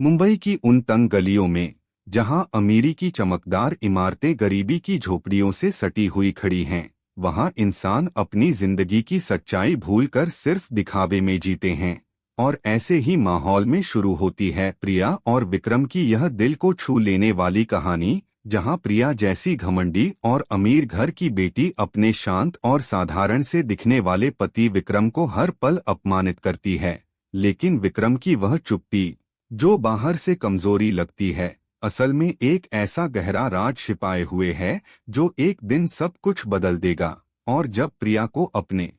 मुंबई की उन तंग गलियों में जहां अमीरी की चमकदार इमारतें गरीबी की झोपड़ियों से सटी हुई खड़ी हैं, वहां इंसान अपनी जिंदगी की सच्चाई भूलकर सिर्फ दिखावे में जीते हैं। और ऐसे ही माहौल में शुरू होती है प्रिया और विक्रम की यह दिल को छू लेने वाली कहानी, जहां प्रिया जैसी घमंडी और अमीर घर की बेटी अपने शांत और साधारण से दिखने वाले पति विक्रम को हर पल अपमानित करती है। लेकिन विक्रम की वह चुप्पी, जो बाहर से कमजोरी लगती है, असल में एक ऐसा गहरा राज छिपाए हुए है जो एक दिन सब कुछ बदल देगा। और जब प्रिया को अपने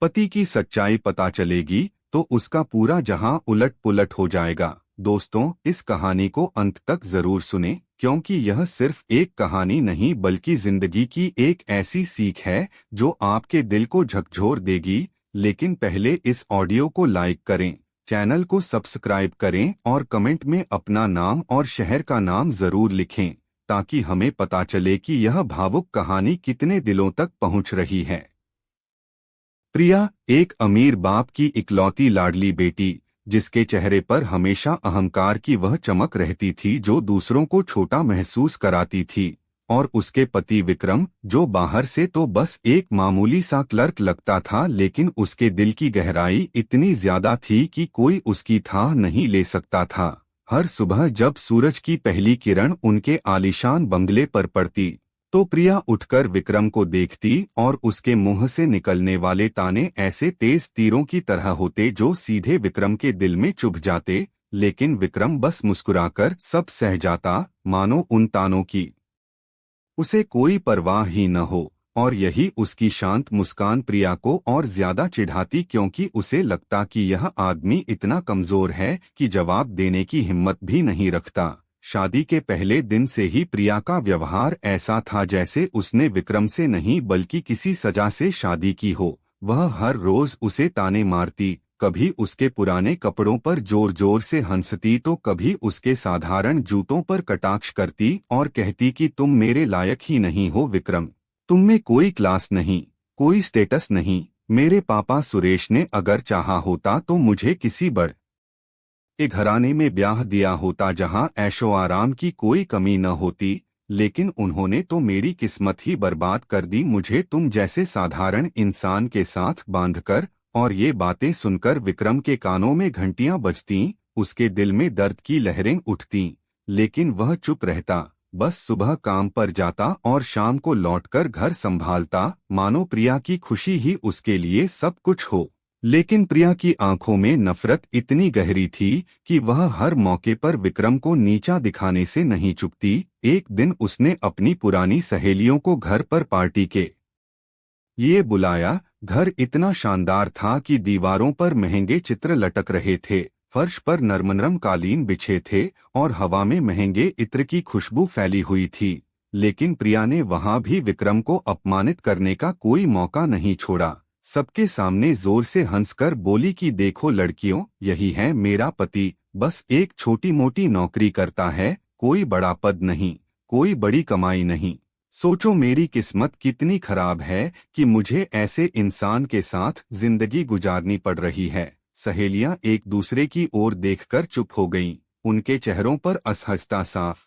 पति की सच्चाई पता चलेगी तो उसका पूरा जहां उलट पुलट हो जाएगा। दोस्तों, इस कहानी को अंत तक जरूर सुनें, क्योंकि यह सिर्फ एक कहानी नहीं बल्कि जिंदगी की एक ऐसी सीख है जो आपके दिल को झकझोर देगी। लेकिन पहले इस ऑडियो को लाइक करें, चैनल को सब्सक्राइब करें और कमेंट में अपना नाम और शहर का नाम जरूर लिखें, ताकि हमें पता चले कि यह भावुक कहानी कितने दिलों तक पहुंच रही है। प्रिया एक अमीर बाप की इकलौती लाडली बेटी, जिसके चेहरे पर हमेशा अहंकार की वह चमक रहती थी जो दूसरों को छोटा महसूस कराती थी। और उसके पति विक्रम, जो बाहर से तो बस एक मामूली सा क्लर्क लगता था, लेकिन उसके दिल की गहराई इतनी ज्यादा थी कि कोई उसकी थाह नहीं ले सकता था। हर सुबह जब सूरज की पहली किरण उनके आलीशान बंगले पर पड़ती तो प्रिया उठकर विक्रम को देखती और उसके मुंह से निकलने वाले ताने ऐसे तेज तीरों की तरह होते जो सीधे विक्रम के दिल में चुभ जाते। लेकिन विक्रम बस मुस्कुराकर सब सह जाता, मानो उन तानों की उसे कोई परवाह ही न हो। और यही उसकी शांत मुस्कान प्रिया को और ज्यादा चिढ़ाती, क्योंकि उसे लगता कि यह आदमी इतना कमजोर है कि जवाब देने की हिम्मत भी नहीं रखता। शादी के पहले दिन से ही प्रिया का व्यवहार ऐसा था जैसे उसने विक्रम से नहीं बल्कि किसी सजा से शादी की हो। वह हर रोज उसे ताने मारती, कभी उसके पुराने कपड़ों पर जोर जोर से हंसती तो कभी उसके साधारण जूतों पर कटाक्ष करती और कहती कि तुम मेरे लायक ही नहीं हो विक्रम, तुम में कोई क्लास नहीं, कोई स्टेटस नहीं। मेरे पापा सुरेश ने अगर चाहा होता तो मुझे किसी बड़े घराने में ब्याह दिया होता जहां ऐशो आराम की कोई कमी न होती, लेकिन उन्होंने तो मेरी किस्मत ही बर्बाद कर दी, मुझे तुम जैसे साधारण इंसान के साथ बांधकर। और ये बातें सुनकर विक्रम के कानों में घंटियां बजतीं, उसके दिल में दर्द की लहरें उठतीं, लेकिन वह चुप रहता, बस सुबह काम पर जाता और शाम को लौटकर घर संभालता, मानो प्रिया की खुशी ही उसके लिए सब कुछ हो। लेकिन प्रिया की आंखों में नफरत इतनी गहरी थी कि वह हर मौके पर विक्रम को नीचा दिखाने से नहीं चूकती। एक दिन उसने अपनी पुरानी सहेलियों को घर पर पार्टी के ये बुलाया। घर इतना शानदार था कि दीवारों पर महंगे चित्र लटक रहे थे, फर्श पर नरम कालीन बिछे थे और हवा में महंगे इत्र की खुशबू फैली हुई थी। लेकिन प्रिया ने वहां भी विक्रम को अपमानित करने का कोई मौका नहीं छोड़ा। सबके सामने जोर से हंसकर बोली कि देखो लड़कियों, यही है मेरा पति, बस एक छोटी मोटी नौकरी करता है, कोई बड़ा पद नहीं, कोई बड़ी कमाई नहीं। सोचो मेरी किस्मत कितनी खराब है कि मुझे ऐसे इंसान के साथ जिंदगी गुजारनी पड़ रही है। सहेलियां एक दूसरे की ओर देखकर चुप हो गईं, उनके चेहरों पर असहजता साफ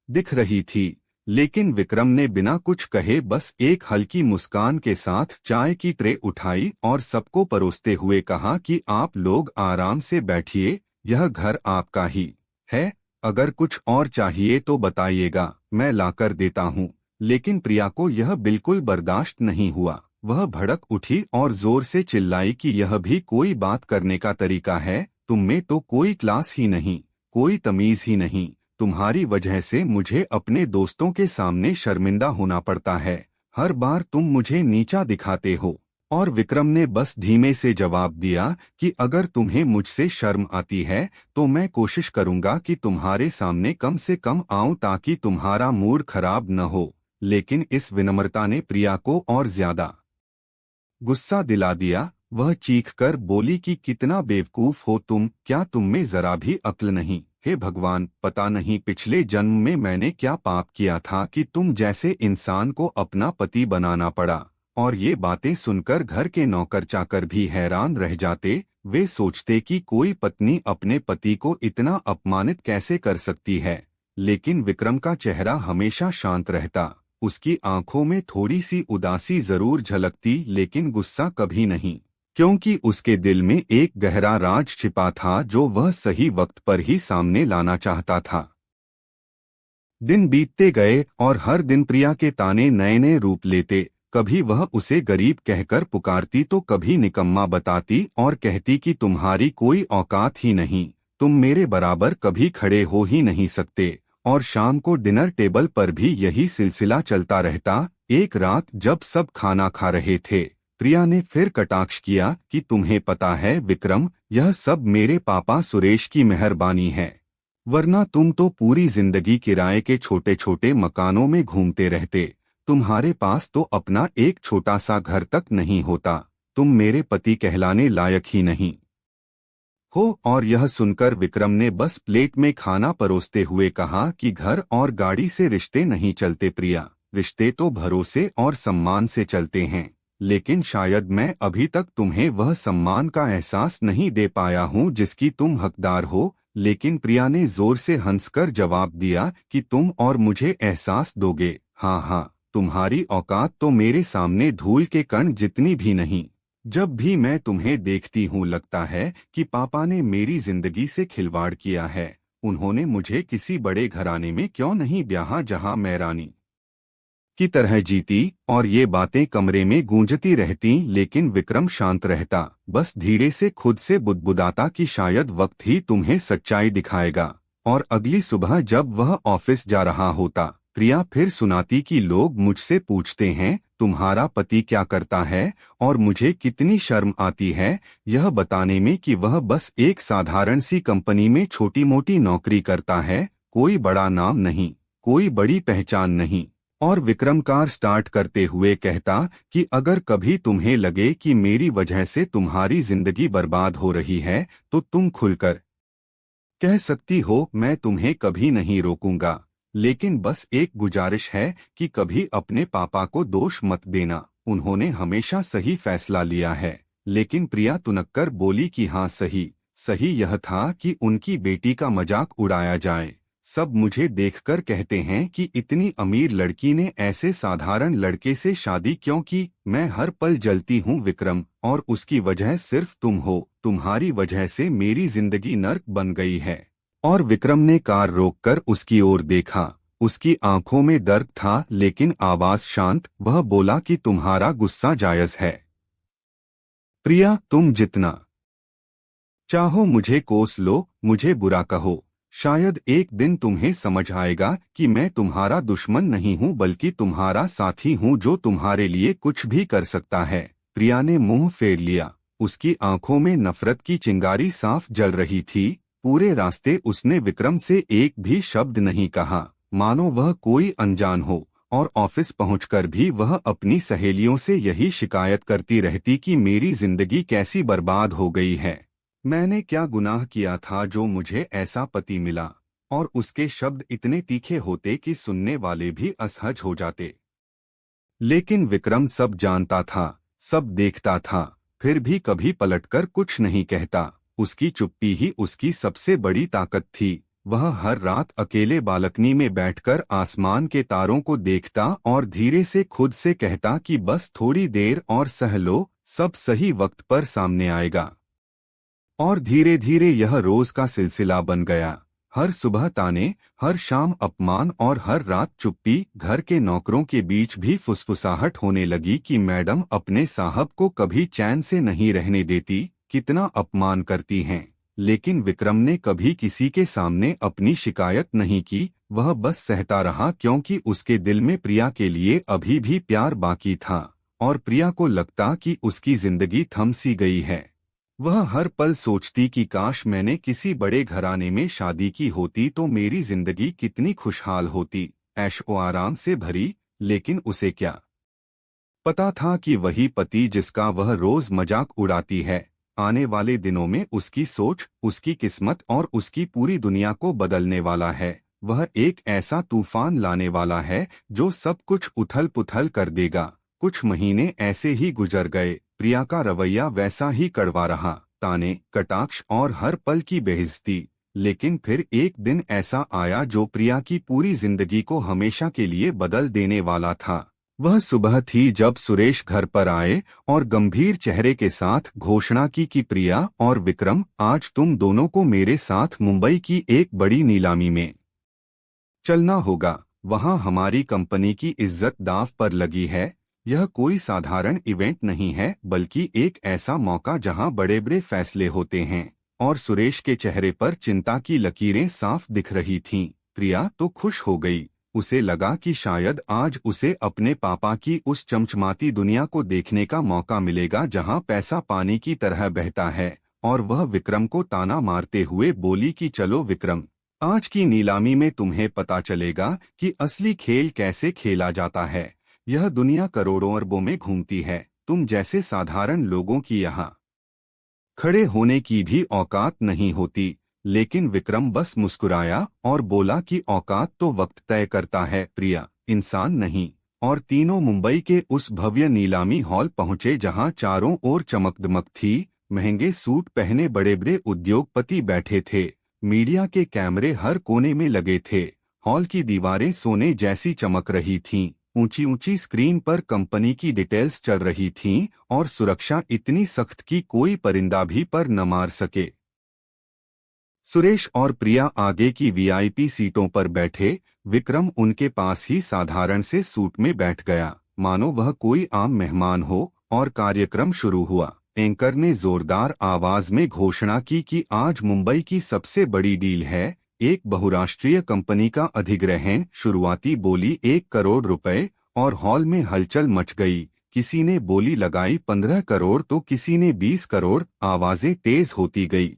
दिख रही थी। लेकिन विक्रम ने बिना कुछ कहे बस एक हल्की मुस्कान के साथ चाय की ट्रे उठाई और सबको परोसते हुए कहा कि आप लोग आराम से बैठिए, यह घर आपका ही है, अगर कुछ और चाहिए तो बताइएगा, मैं लाकर देता हूँ। लेकिन प्रिया को यह बिल्कुल बर्दाश्त नहीं हुआ। वह भड़क उठी और जोर से चिल्लाई कि यह भी कोई बात करने का तरीका है, तुम में तो कोई क्लास ही नहीं, कोई तमीज ही नहीं, तुम्हारी वजह से मुझे अपने दोस्तों के सामने शर्मिंदा होना पड़ता है, हर बार तुम मुझे नीचा दिखाते हो। और विक्रम ने बस धीमे से जवाब दिया कि अगर तुम्हें मुझसे शर्म आती है तो मैं कोशिश करूंगा कि तुम्हारे सामने कम से कम आऊं ताकि तुम्हारा मूड खराब न हो। लेकिन इस विनम्रता ने प्रिया को और ज्यादा गुस्सा दिला दिया। वह चीखकर बोली कि कितना बेवकूफ हो तुम, क्या तुम में जरा भी अक्ल नहीं? हे भगवान, पता नहीं पिछले जन्म में मैंने क्या पाप किया था कि तुम जैसे इंसान को अपना पति बनाना पड़ा। और ये बातें सुनकर घर के नौकर चाकर भी हैरान रह जाते, वे सोचते कि कोई पत्नी अपने पति को इतना अपमानित कैसे कर सकती है। लेकिन विक्रम का चेहरा हमेशा शांत रहता। उसकी आंखों में थोड़ी सी उदासी जरूर झलकती, लेकिन गुस्सा कभी नहीं, क्योंकि उसके दिल में एक गहरा राज छिपा था जो वह सही वक्त पर ही सामने लाना चाहता था। दिन बीतते गए और हर दिन प्रिया के ताने नए नए रूप लेते। कभी वह उसे गरीब कहकर पुकारती तो कभी निकम्मा बताती और कहती कि तुम्हारी कोई औकात ही नहीं, तुम मेरे बराबर कभी खड़े हो ही नहीं सकते। और शाम को डिनर टेबल पर भी यही सिलसिला चलता रहता। एक रात जब सब खाना खा रहे थे, प्रिया ने फिर कटाक्ष किया कि तुम्हें पता है विक्रम, यह सब मेरे पापा सुरेश की मेहरबानी है, वरना तुम तो पूरी जिंदगी किराए के छोटे छोटे मकानों में घूमते रहते। तुम्हारे पास तो अपना एक छोटा सा घर तक नहीं होता। तुम मेरे पति कहलाने लायक ही नहीं हो। और यह सुनकर विक्रम ने बस प्लेट में खाना परोसते हुए कहा कि घर और गाड़ी से रिश्ते नहीं चलते प्रिया, रिश्ते तो भरोसे और सम्मान से चलते हैं। लेकिन शायद मैं अभी तक तुम्हें वह सम्मान का एहसास नहीं दे पाया हूँ जिसकी तुम हकदार हो। लेकिन प्रिया ने जोर से हंसकर जवाब दिया कि तुम और मुझे एहसास दोगे। हाँ हाँ, तुम्हारी औकात तो मेरे सामने धूल के कण जितनी भी नहीं। जब भी मैं तुम्हें देखती हूँ लगता है कि पापा ने मेरी जिंदगी से खिलवाड़ किया है। उन्होंने मुझे किसी बड़े घराने में क्यों नहीं ब्याहा जहाँ मैं रानी की तरह जीती। और ये बातें कमरे में गूंजती रहती, लेकिन विक्रम शांत रहता, बस धीरे से खुद से बुदबुदाता कि शायद वक्त ही तुम्हें सच्चाई दिखाएगा। और अगली सुबह जब वह ऑफिस जा रहा होता, प्रिया फिर सुनाती कि लोग मुझसे पूछते हैं तुम्हारा पति क्या करता है, और मुझे कितनी शर्म आती है यह बताने में कि वह बस एक साधारण सी कंपनी में छोटी मोटी नौकरी करता है। कोई बड़ा नाम नहीं, कोई बड़ी पहचान नहीं। और विक्रम कार स्टार्ट करते हुए कहता कि अगर कभी तुम्हें लगे कि मेरी वजह से तुम्हारी जिंदगी बर्बाद हो रही है तो तुम खुलकर कह सकती हो, मैं तुम्हें कभी नहीं रोकूंगा। लेकिन बस एक गुजारिश है कि कभी अपने पापा को दोष मत देना, उन्होंने हमेशा सही फैसला लिया है। लेकिन प्रिया तुनक्कर बोली कि हाँ, सही सही यह था कि उनकी बेटी का मजाक उड़ाया जाए। सब मुझे देखकर कहते हैं कि इतनी अमीर लड़की ने ऐसे साधारण लड़के से शादी क्यों की। मैं हर पल जलती हूँ विक्रम, और उसकी वजह सिर्फ तुम हो। तुम्हारी वजह से मेरी जिंदगी नर्क बन गई है। और विक्रम ने कार रोककर उसकी ओर देखा। उसकी आंखों में दर्द था, लेकिन आवाज शांत। वह बोला कि तुम्हारा गुस्सा जायज है प्रिया, तुम जितना चाहो मुझे कोस लो, मुझे बुरा कहो। शायद एक दिन तुम्हें समझ आएगा कि मैं तुम्हारा दुश्मन नहीं हूँ बल्कि तुम्हारा साथी हूँ जो तुम्हारे लिए कुछ भी कर सकता है। प्रिया ने मुंह फेर लिया। उसकी आंखों में नफरत की चिंगारी साफ जल रही थी। पूरे रास्ते उसने विक्रम से एक भी शब्द नहीं कहा, मानो वह कोई अनजान हो। और ऑफिस पहुंचकर भी वह अपनी सहेलियों से यही शिकायत करती रहती कि मेरी जिंदगी कैसी बर्बाद हो गई है। मैंने क्या गुनाह किया था जो मुझे ऐसा पति मिला। और उसके शब्द इतने तीखे होते कि सुनने वाले भी असहज हो जाते। लेकिन विक्रम सब जानता था, सब देखता था, फिर भी कभी पलटकर कुछ नहीं कहता। उसकी चुप्पी ही उसकी सबसे बड़ी ताकत थी। वह हर रात अकेले बालकनी में बैठकर आसमान के तारों को देखता और धीरे से खुद से कहता कि बस थोड़ी देर और सह लो, सब सही वक्त पर सामने आएगा। और धीरे धीरे यह रोज का सिलसिला बन गया। हर सुबह ताने, हर शाम अपमान और हर रात चुप्पी। घर के नौकरों के बीच भी फुसफुसाहट होने लगी कि मैडम अपने साहब को कभी चैन से नहीं रहने देती, कितना अपमान करती हैं। लेकिन विक्रम ने कभी किसी के सामने अपनी शिकायत नहीं की। वह बस सहता रहा, क्योंकि उसके दिल में प्रिया के लिए अभी भी प्यार बाकी था। और प्रिया को लगता कि उसकी जिंदगी थम सी गई है। वह हर पल सोचती कि काश मैंने किसी बड़े घराने में शादी की होती तो मेरी जिंदगी कितनी खुशहाल होती, ऐशो आराम से भरी। लेकिन उसे क्या पता था कि वही पति जिसका वह रोज मजाक उड़ाती है, आने वाले दिनों में उसकी सोच, उसकी किस्मत और उसकी पूरी दुनिया को बदलने वाला है। वह एक ऐसा तूफान लाने वाला है जो सब कुछ उथल पुथल कर देगा। कुछ महीने ऐसे ही गुजर गए। प्रिया का रवैया वैसा ही कड़वा रहा। ताने, कटाक्ष और हर पल की बेइज्जती। लेकिन फिर एक दिन ऐसा आया जो प्रिया की पूरी जिंदगी को हमेशा के लिए बदल देने वाला था। वह सुबह थी जब सुरेश घर पर आए और गंभीर चेहरे के साथ घोषणा की कि प्रिया और विक्रम, आज तुम दोनों को मेरे साथ मुंबई की एक बड़ी नीलामी में चलना होगा। वहां हमारी कंपनी की इज्जत दांव पर लगी है। यह कोई साधारण इवेंट नहीं है, बल्कि एक ऐसा मौका जहां बड़े बड़े फैसले होते हैं। और सुरेश के चेहरे पर चिंता की लकीरें साफ दिख रही थीं। प्रिया तो खुश हो गई। उसे लगा कि शायद आज उसे अपने पापा की उस चमचमाती दुनिया को देखने का मौका मिलेगा जहां पैसा पानी की तरह बहता है। और वह विक्रम को ताना मारते हुए बोली कि चलो विक्रम, आज की नीलामी में तुम्हें पता चलेगा कि असली खेल कैसे खेला जाता है। यह दुनिया करोड़ों अरबों में घूमती है। तुम जैसे साधारण लोगों की यहाँ खड़े होने की भी औकात नहीं होती। लेकिन विक्रम बस मुस्कुराया और बोला कि औकात तो वक्त तय करता है प्रिया, इंसान नहीं। और तीनों मुंबई के उस भव्य नीलामी हॉल पहुंचे जहां चारों ओर चमकदमक थी। महंगे सूट पहने बड़े बड़े उद्योगपति बैठे थे। मीडिया के कैमरे हर कोने में लगे थे। हॉल की दीवारें सोने जैसी चमक रही थीं। ऊंची ऊंची स्क्रीन पर कंपनी की डिटेल्स चल रही थीं और सुरक्षा इतनी सख्त कि कोई परिंदा भी पर न मार सके। सुरेश और प्रिया आगे की वीआईपी सीटों पर बैठे। विक्रम उनके पास ही साधारण से सूट में बैठ गया, मानो वह कोई आम मेहमान हो। और कार्यक्रम शुरू हुआ। एंकर ने जोरदार आवाज में घोषणा की कि आज मुंबई की सबसे बड़ी डील है, एक बहुराष्ट्रीय कंपनी का अधिग्रहण। शुरुआती बोली 1 करोड़ रुपए और हॉल में हलचल मच गई। किसी ने बोली लगाई 15 करोड़ तो किसी ने 20 करोड़। आवाजें तेज होती गई।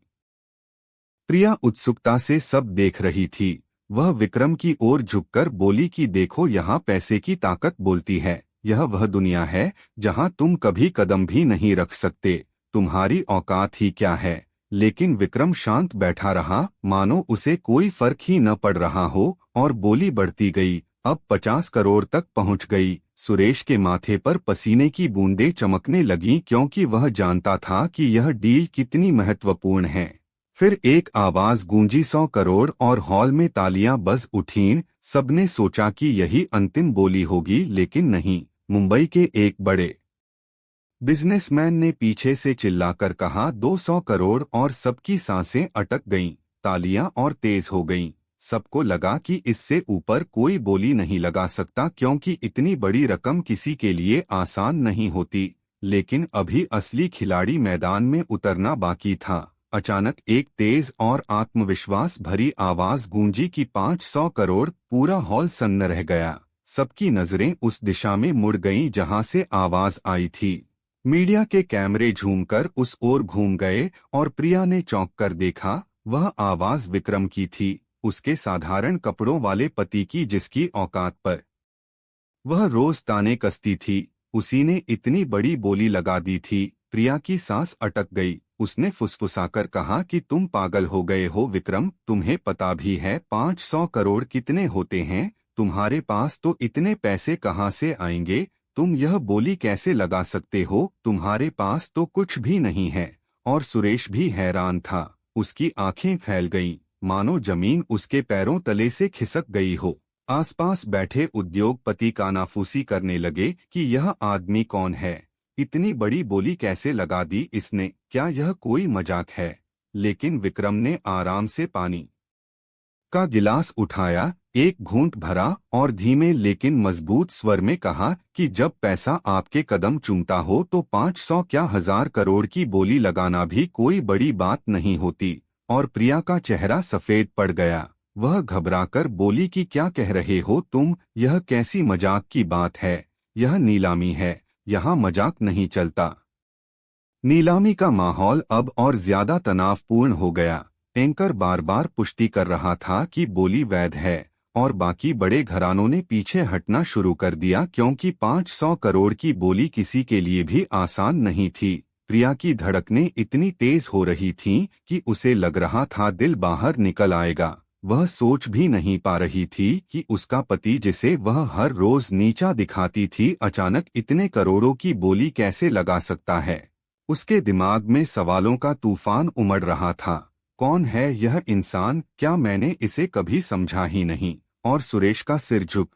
प्रिया उत्सुकता से सब देख रही थी। वह विक्रम की ओर झुककर बोली कि देखो, यहाँ पैसे की ताकत बोलती है। यह वह दुनिया है जहाँ तुम कभी कदम भी नहीं रख सकते। तुम्हारी औकात ही क्या है। लेकिन विक्रम शांत बैठा रहा, मानो उसे कोई फर्क ही न पड़ रहा हो। और बोली बढ़ती गई, अब 50 करोड़ तक पहुंच गई। सुरेश के माथे पर पसीने की बूंदें चमकने लगीं, क्योंकि वह जानता था कि यह डील कितनी महत्वपूर्ण है। फिर एक आवाज गूंजी, 100 करोड़, और हॉल में तालियां बज उठीं। सबने सोचा कि यही अंतिम बोली होगी, लेकिन नहीं। मुंबई के एक बड़े बिजनेसमैन ने पीछे से चिल्लाकर कहा, 200 करोड़, और सबकी सांसें अटक गईं। तालियां और तेज हो गईं। सबको लगा कि इससे ऊपर कोई बोली नहीं लगा सकता, क्योंकि इतनी बड़ी रकम किसी के लिए आसान नहीं होती। लेकिन अभी असली खिलाड़ी मैदान में उतरना बाकी था। अचानक एक तेज और आत्मविश्वास भरी आवाज गूंजी कि 500 करोड़। पूरा हॉल सन्न रह गया। सबकी नजरें उस दिशा में मुड़ गईं जहां से आवाज आई थी। मीडिया के कैमरे झूमकर उस ओर घूम गए और प्रिया ने चौंक कर देखा। वह आवाज विक्रम की थी, उसके साधारण कपड़ों वाले पति की, जिसकी औकात पर वह रोज ताने कसती थी। उसी ने इतनी बड़ी बोली लगा दी थी। प्रिया की सांस अटक गई। उसने फुसफुसाकर कहा कि तुम पागल हो गए हो विक्रम, तुम्हें पता भी है 500 करोड़ कितने होते हैं। तुम्हारे पास तो इतने पैसे कहाँ से आएंगे। तुम यह बोली कैसे लगा सकते हो, तुम्हारे पास तो कुछ भी नहीं है। और सुरेश भी हैरान था। उसकी आंखें फैल गईं, मानो जमीन उसके पैरों तले से खिसक गई हो। आसपास बैठे उद्योगपति कानाफूसी करने लगे कि यह आदमी कौन है, इतनी बड़ी बोली कैसे लगा दी इसने, क्या यह कोई मजाक है। लेकिन विक्रम ने आराम से पानी का गिलास उठाया, एक घूंट भरा और धीमे लेकिन मजबूत स्वर में कहा कि जब पैसा आपके कदम चूमता हो तो 500 क्या 1000 करोड़ की बोली लगाना भी कोई बड़ी बात नहीं होती। और प्रिया का चेहरा सफेद पड़ गया। वह घबराकर बोली कि क्या कह रहे हो तुम, यह कैसी मजाक की बात है। यह नीलामी है, यहाँ मजाक नहीं चलता। नीलामी का माहौल अब और ज्यादा तनावपूर्ण हो गया। एंकर बार बार पुष्टि कर रहा था कि बोली वैध है, और बाकी बड़े घरानों ने पीछे हटना शुरू कर दिया, क्योंकि 500 करोड़ की बोली किसी के लिए भी आसान नहीं थी। प्रिया की धड़कनें इतनी तेज हो रही थीं कि उसे लग रहा था दिल बाहर निकल आएगा। वह सोच भी नहीं पा रही थी कि उसका पति, जिसे वह हर रोज नीचा दिखाती थी, अचानक इतने करोड़ों की बोली कैसे लगा सकता है। उसके दिमाग में सवालों का तूफान उमड़ रहा था। कौन है यह इंसान? क्या मैंने इसे कभी समझा ही नहीं? और सुरेश का सिर झुक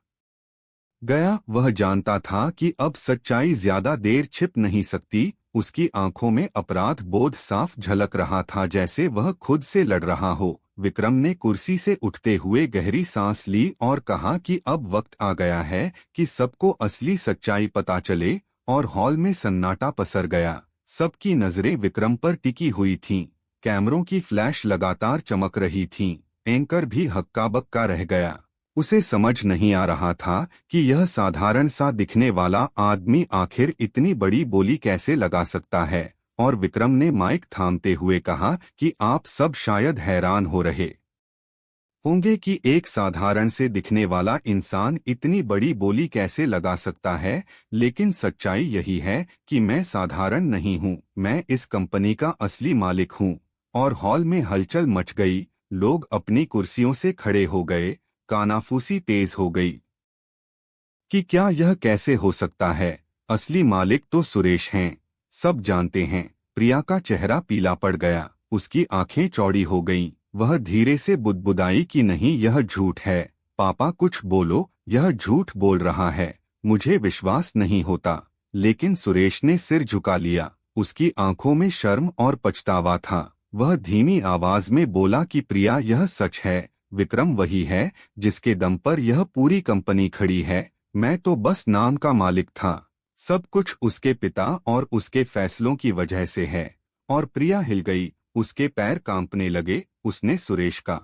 गया। वह जानता था कि अब सच्चाई ज्यादा देर छिप नहीं सकती। उसकी आंखों में अपराध बोध साफ झलक रहा था, जैसे वह खुद से लड़ रहा हो। विक्रम ने कुर्सी से उठते हुए गहरी सांस ली और कहा कि अब वक्त आ गया है कि सबको असली सच्चाई पता चले। और हॉल में सन्नाटा पसर गया। सबकी नजरें विक्रम पर टिकी हुई थीं। कैमरों की फ्लैश लगातार चमक रही थीं। एंकर भी हक्का बक्का रह गया। उसे समझ नहीं आ रहा था कि यह साधारण सा दिखने वाला आदमी आखिर इतनी बड़ी बोली कैसे लगा सकता है। और विक्रम ने माइक थामते हुए कहा कि आप सब शायद हैरान हो रहे होंगे कि एक साधारण से दिखने वाला इंसान इतनी बड़ी बोली कैसे लगा सकता है, लेकिन सच्चाई यही है कि मैं साधारण नहीं हूँ। मैं इस कंपनी का असली मालिक हूँ। और हॉल में हलचल मच गई। लोग अपनी कुर्सियों से खड़े हो गए। कानाफूसी तेज हो गई कि क्या यह कैसे हो सकता है? असली मालिक तो सुरेश हैं, सब जानते हैं। प्रिया का चेहरा पीला पड़ गया। उसकी आंखें चौड़ी हो गईं। वह धीरे से बुदबुदाई कि नहीं, यह झूठ है। पापा कुछ बोलो, यह झूठ बोल रहा है। मुझे विश्वास नहीं होता। लेकिन सुरेश ने सिर झुका लिया। उसकी आंखों में शर्म और पछतावा था। वह धीमी आवाज में बोला कि प्रिया, यह सच है। विक्रम वही है जिसके दम पर यह पूरी कंपनी खड़ी है। मैं तो बस नाम का मालिक था। सब कुछ उसके पिता और उसके फैसलों की वजह से है। और प्रिया हिल गई। उसके पैर कांपने लगे। उसने सुरेश का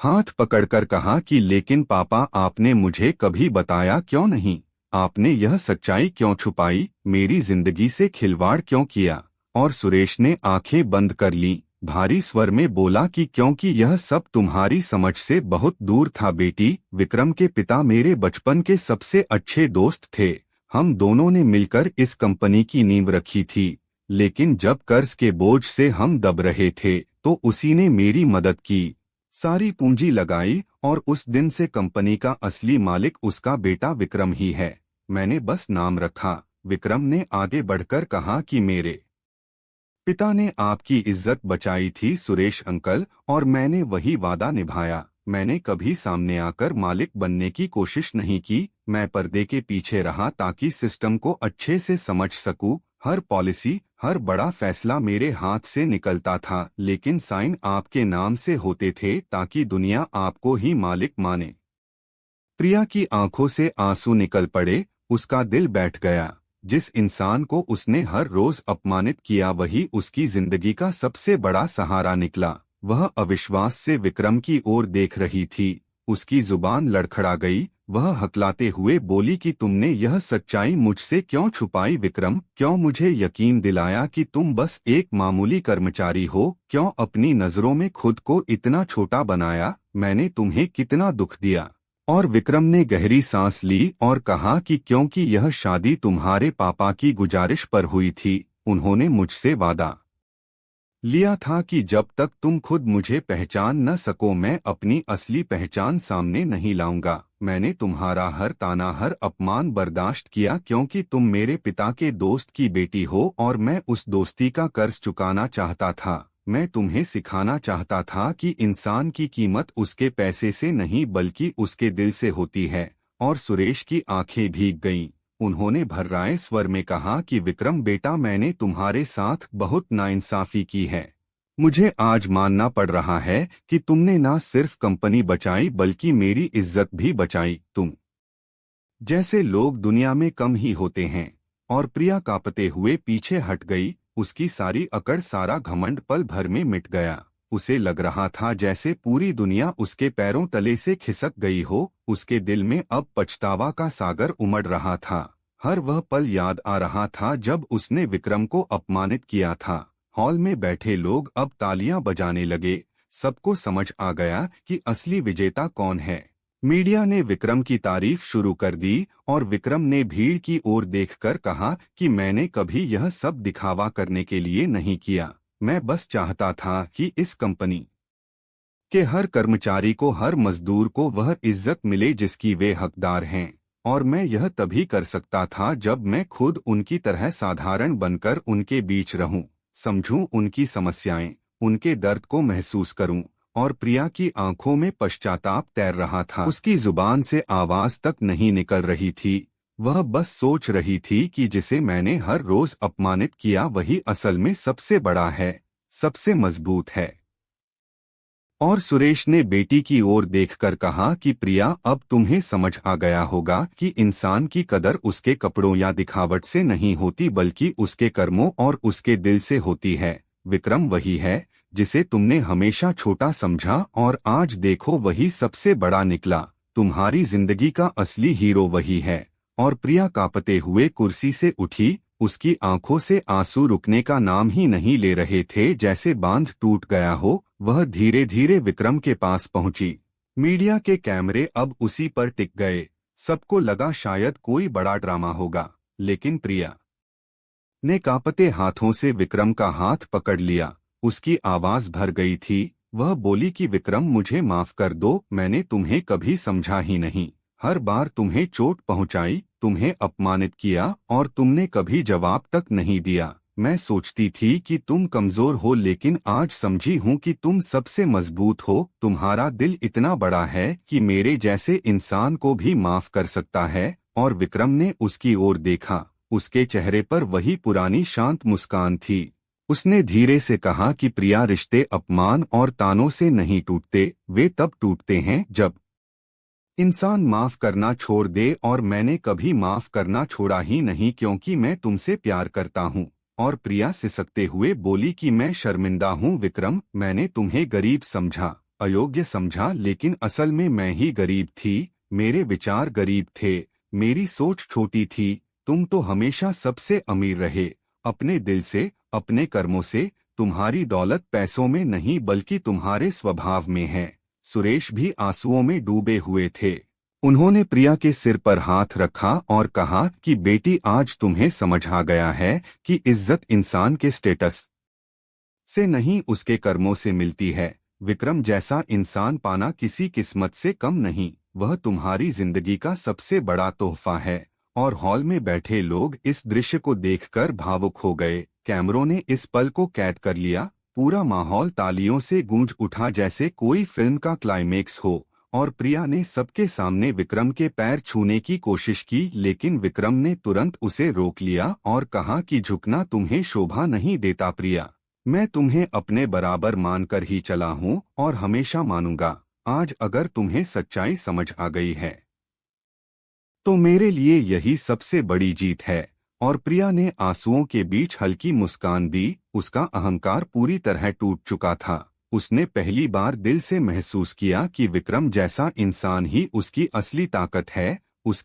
हाथ पकड़कर कहा कि लेकिन पापा, आपने मुझे कभी बताया क्यों नहीं? आपने यह सच्चाई क्यों छुपाई? मेरी जिंदगी से खिलवाड़ क्यों किया? और सुरेश ने आंखें बंद कर लीं। भारी स्वर में बोला कि क्योंकि यह सब तुम्हारी समझ से बहुत दूर था बेटी। विक्रम के पिता मेरे बचपन के सबसे अच्छे दोस्त थे। हम दोनों ने मिलकर इस कंपनी की नींव रखी थी। लेकिन जब कर्ज के बोझ से हम दब रहे थे तो उसी ने मेरी मदद की, सारी पूंजी लगाई। और उस दिन से कंपनी का असली मालिक उसका बेटा विक्रम ही है। मैंने बस नाम रखा। विक्रम ने आगे बढ़कर कहा कि मेरे पिता ने आपकी इज्जत बचाई थी सुरेश अंकल, और मैंने वही वादा निभाया। मैंने कभी सामने आकर मालिक बनने की कोशिश नहीं की। मैं पर्दे के पीछे रहा ताकि सिस्टम को अच्छे से समझ सकूं। हर पॉलिसी, हर बड़ा फैसला मेरे हाथ से निकलता था, लेकिन साइन आपके नाम से होते थे ताकि दुनिया आपको ही मालिक माने। प्रिया की आंखों से आंसू निकल पड़े। उसका दिल बैठ गया। जिस इंसान को उसने हर रोज अपमानित किया वही उसकी जिंदगी का सबसे बड़ा सहारा निकला। वह अविश्वास से विक्रम की ओर देख रही थी। उसकी जुबान लड़खड़ा गई। वह हकलाते हुए बोली कि तुमने यह सच्चाई मुझसे क्यों छुपाई विक्रम? क्यों मुझे यकीन दिलाया कि तुम बस एक मामूली कर्मचारी हो? क्यों अपनी नजरों में खुद को इतना छोटा बनाया? मैंने तुम्हें कितना दुख दिया? और विक्रम ने गहरी सांस ली और कहा कि क्योंकि यह शादी तुम्हारे पापा की गुजारिश पर हुई थी। उन्होंने मुझसे वादा लिया था कि जब तक तुम खुद मुझे पहचान न सको मैं अपनी असली पहचान सामने नहीं लाऊंगा। मैंने तुम्हारा हर ताना, हर अपमान बर्दाश्त किया क्योंकि तुम मेरे पिता के दोस्त की बेटी हो और मैं उस दोस्ती का कर्ज चुकाना चाहता था। मैं तुम्हें सिखाना चाहता था कि इंसान की कीमत उसके पैसे से नहीं बल्कि उसके दिल से होती है। और सुरेश की आंखें भीग गईं। उन्होंने भर्राए स्वर में कहा कि विक्रम बेटा, मैंने तुम्हारे साथ बहुत नाइंसाफी की है। मुझे आज मानना पड़ रहा है कि तुमने ना सिर्फ कंपनी बचाई बल्कि मेरी इज्जत भी बचाई। तुम जैसे लोग दुनिया में कम ही होते हैं। और प्रिया कांपते हुए पीछे हट गई। उसकी सारी अकड़, सारा घमंड पल भर में मिट गया। उसे लग रहा था जैसे पूरी दुनिया उसके पैरों तले से खिसक गई हो। उसके दिल में अब पछतावा का सागर उमड़ रहा था। हर वह पल याद आ रहा था जब उसने विक्रम को अपमानित किया था। हॉल में बैठे लोग अब तालियां बजाने लगे। सबको समझ आ गया कि असली विजेता कौन है। मीडिया ने विक्रम की तारीफ शुरू कर दी और विक्रम ने भीड़ की ओर देखकर कहा कि मैंने कभी यह सब दिखावा करने के लिए नहीं किया। मैं बस चाहता था कि इस कंपनी के हर कर्मचारी को, हर मजदूर को वह इज्जत मिले जिसकी वे हकदार हैं। और मैं यह तभी कर सकता था जब मैं खुद उनकी तरह साधारण बनकर उनके बीच रहूं, समझूं उनकी समस्याएं, उनके दर्द को महसूस करूं। और प्रिया की आंखों में पश्चाताप तैर रहा था। उसकी जुबान से आवाज तक नहीं निकल रही थी। वह बस सोच रही थी कि जिसे मैंने हर रोज अपमानित किया वही असल में सबसे बड़ा है, सबसे मजबूत है। और सुरेश ने बेटी की ओर देखकर कहा कि प्रिया, अब तुम्हें समझ आ गया होगा कि इंसान की कदर उसके कपड़ों या दिखावट से नहीं होती बल्कि उसके कर्मों और उसके दिल से होती है। विक्रम वही है जिसे तुमने हमेशा छोटा समझा और आज देखो वही सबसे बड़ा निकला। तुम्हारी जिंदगी का असली हीरो वही है। और प्रिया कांपते हुए कुर्सी से उठी। उसकी आंखों से आंसू रुकने का नाम ही नहीं ले रहे थे, जैसे बांध टूट गया हो। वह धीरे धीरे विक्रम के पास पहुंची। मीडिया के कैमरे अब उसी पर टिक गए। सबको लगा शायद कोई बड़ा ड्रामा होगा, लेकिन प्रिया ने कांपते हाथों से विक्रम का हाथ पकड़ लिया। उसकी आवाज भर गई थी। वह बोली कि विक्रम, मुझे माफ कर दो, मैंने तुम्हें कभी समझा ही नहीं। हर बार तुम्हें चोट पहुंचाई, तुम्हें अपमानित किया और तुमने कभी जवाब तक नहीं दिया। मैं सोचती थी कि तुम कमजोर हो, लेकिन आज समझी हूँ कि तुम सबसे मजबूत हो। तुम्हारा दिल इतना बड़ा है कि मेरे जैसे इंसान को भी माफ कर सकता है। और विक्रम ने उसकी ओर देखा। उसके चेहरे पर वही पुरानी शांत मुस्कान थी। उसने धीरे से कहा कि प्रिया, रिश्ते अपमान और तानों से नहीं टूटते, वे तब टूटते हैं जब इंसान माफ करना छोड़ दे। और मैंने कभी माफ करना छोड़ा ही नहीं, क्योंकि मैं तुमसे प्यार करता हूँ। और प्रिया सिसकते हुए बोली कि मैं शर्मिंदा हूँ विक्रम, मैंने तुम्हें गरीब समझा, अयोग्य समझा, लेकिन असल में मैं ही गरीब थी। मेरे विचार गरीब थे, मेरी सोच छोटी थी। तुम तो हमेशा सबसे अमीर रहे, अपने दिल से, अपने कर्मों से। तुम्हारी दौलत पैसों में नहीं बल्कि तुम्हारे स्वभाव में है। सुरेश भी आंसुओं में डूबे हुए थे। उन्होंने प्रिया के सिर पर हाथ रखा और कहा कि बेटी, आज तुम्हें समझ आ गया है कि इज्जत इंसान के स्टेटस से नहीं, उसके कर्मों से मिलती है। विक्रम जैसा इंसान पाना किसी किस्मत से कम नहीं, वह तुम्हारी जिंदगी का सबसे बड़ा तोहफा है। और हॉल में बैठे लोग इस दृश्य को देखकर भावुक हो गए। कैमरों ने इस पल को कैद कर लिया। पूरा माहौल तालियों से गूंज उठा, जैसे कोई फिल्म का क्लाइमेक्स हो। और प्रिया ने सबके सामने विक्रम के पैर छूने की कोशिश की, लेकिन विक्रम ने तुरंत उसे रोक लिया और कहा कि झुकना तुम्हें शोभा नहीं देता प्रिया। मैं तुम्हें अपने बराबर मानकर ही चला हूँ और हमेशा मानूंगा। आज अगर तुम्हें सच्चाई समझ आ गई है तो मेरे लिए यही सबसे बड़ी जीत है। और प्रिया ने आंसुओं के बीच हल्की मुस्कान दी। उसका अहंकार पूरी तरह टूट चुका था। उसने पहली बार दिल से महसूस किया कि विक्रम जैसा इंसान ही उसकी असली ताकत है। उसकी